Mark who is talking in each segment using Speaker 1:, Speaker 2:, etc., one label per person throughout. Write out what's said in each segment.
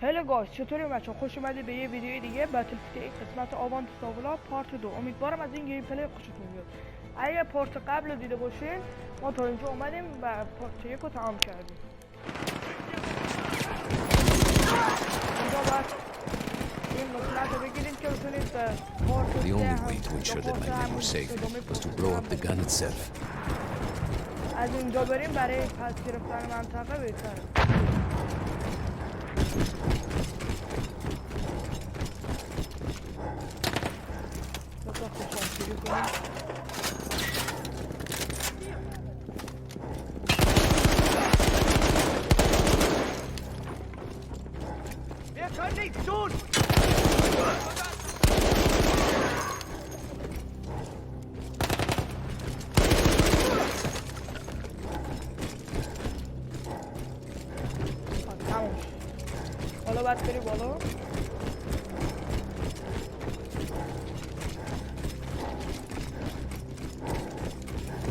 Speaker 1: هلو گاز، چطوری بچه‌ها؟ خوش اومدید به یه ویدیوی دیگه بتلفیلد قسمت آوان تساولا پارت 2. امیدوارم از این گیم پلی خوشتون بیاد. اگه پارت قبل رو دیده باشین ما تا اینجا اومدیم و پارت 1 رو تمام کردیم. اینجا باید این مطلب رو بگیریم که بتونید پارت 3
Speaker 2: The only way to ensure that my men were safe was to blow up the gun itself.
Speaker 1: از اینجا بریم برای پس گرفتن منطقه بهتره. حالا باید بری بالا.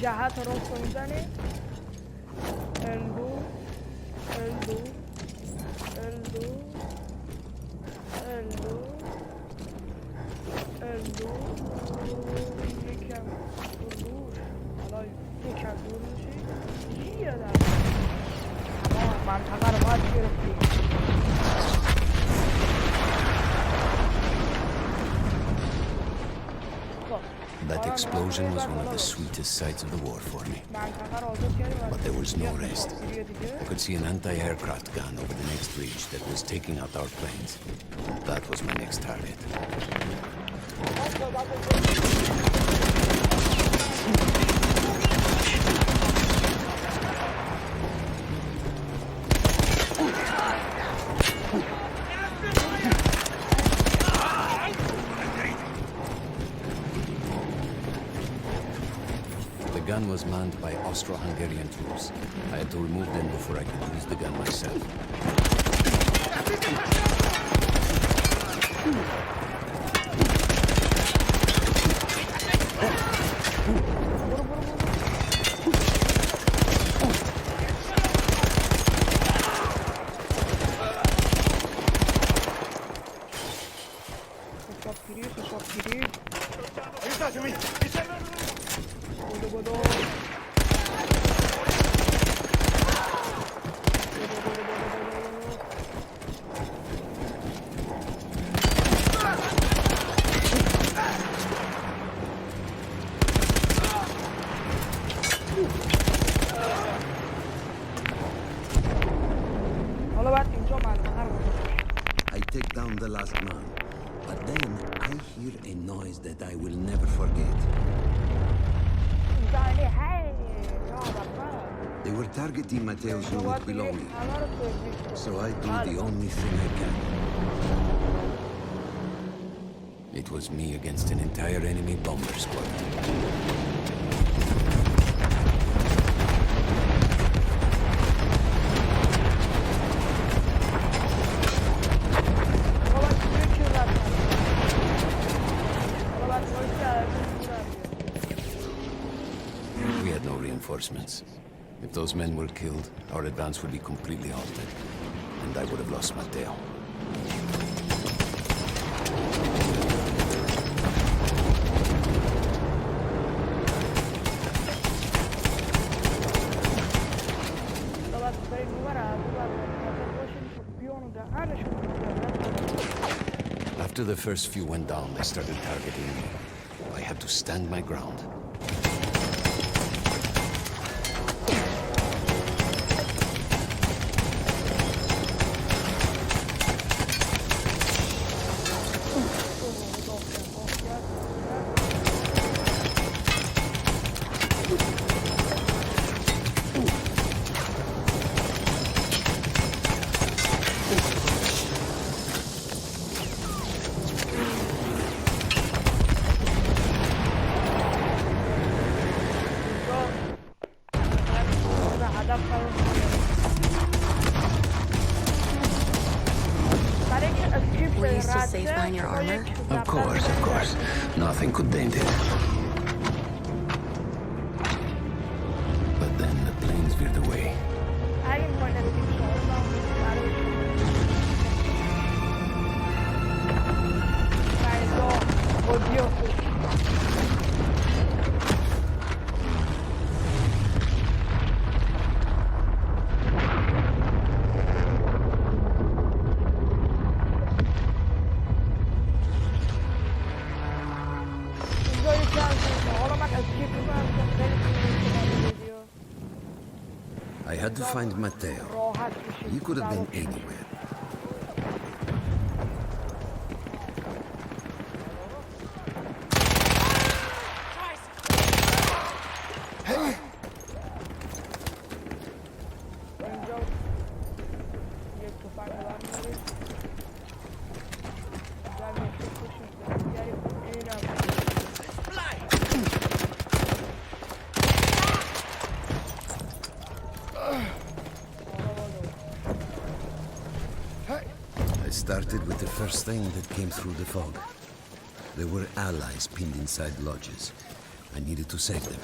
Speaker 1: جهت راست رو میزنی L2 یکم دور حالا یکم دور میشی یه در تمام منطقه رو باید گرفتی.
Speaker 2: That explosion was one of the sweetest sights of the war for me. But there was no rest. I could see an anti-aircraft gun over the next ridge that was taking out our planes. That was my next target. The gun was manned by Austro-Hungarian troops. I had to remove them before I could use the gun myself.
Speaker 3: I take down the last man, but then I hear a noise that I will never forget. They were targeting Matteo's unit below me, so I do the only thing I can.
Speaker 2: It was me against an entire enemy bomber squad. We had no reinforcements. If those men were killed, our advance would be completely halted, and I would have lost Matteo. After the first few went down, they started targeting me. I had to stand my ground.
Speaker 4: Were you still safe behind your armor?
Speaker 2: Of course. Nothing could dent it. But then the planes veered away.
Speaker 3: to find Matteo. He could have been anywhere. I started with the first thing that came through the fog. There were allies pinned inside lodges. I needed to save them.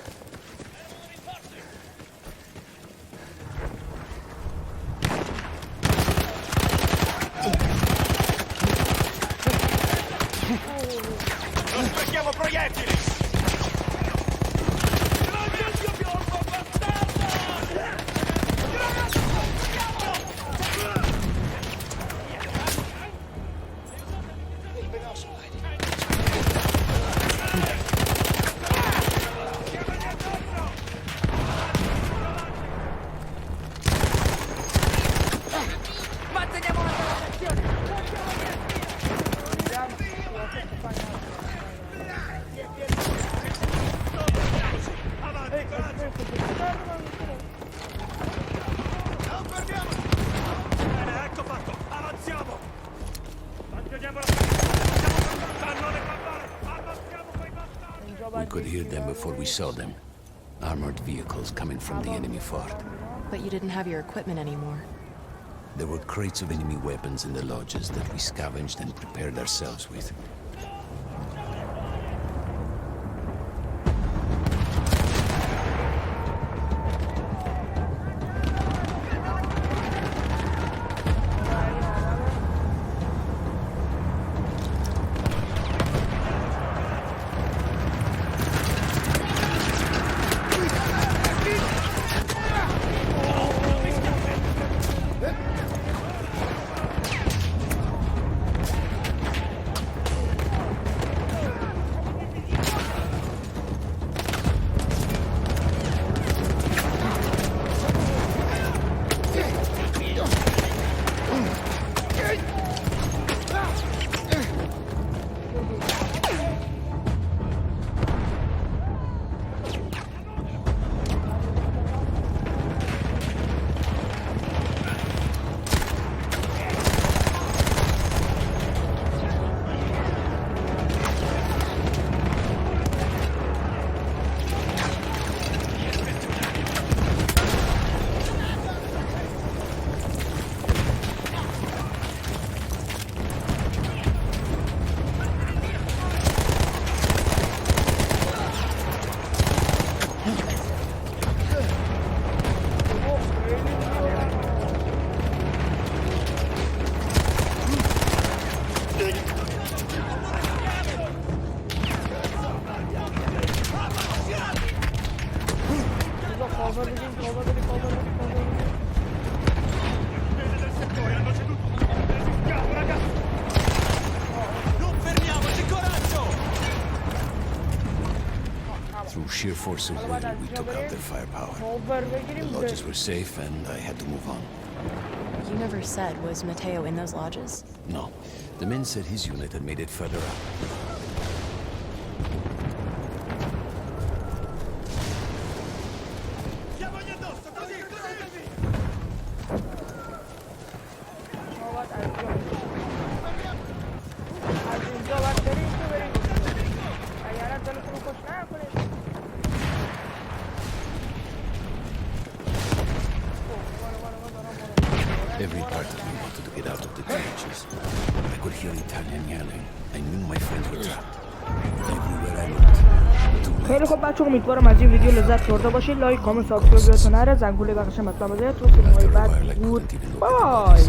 Speaker 5: Non sprechiamo proiettili!
Speaker 2: We could hear them before we saw them. Armored vehicles coming from the enemy fort.
Speaker 4: But you didn't have your equipment anymore.
Speaker 2: There were crates of enemy weapons in the lodges that we scavenged and prepared ourselves with. Through sheer force of will, we took out their firepower. The lodges were safe, and I had to move on.
Speaker 4: You never said, was Matteo in those lodges?
Speaker 2: No. The men said his unit had made it further up. Every part of me wanted to get out of the trenches. I could hear Italian yelling. I knew my friends were trapped. Everywhere I looked.
Speaker 1: خیلی خوب بچه‌ها، امیدوارم از این ویدیو لذت برده باشید. لایک، کامنت، سابسکرایب یادتون نره. زنگوله بغلش مطلب بزنید. تو سینمای بعد بود. بای.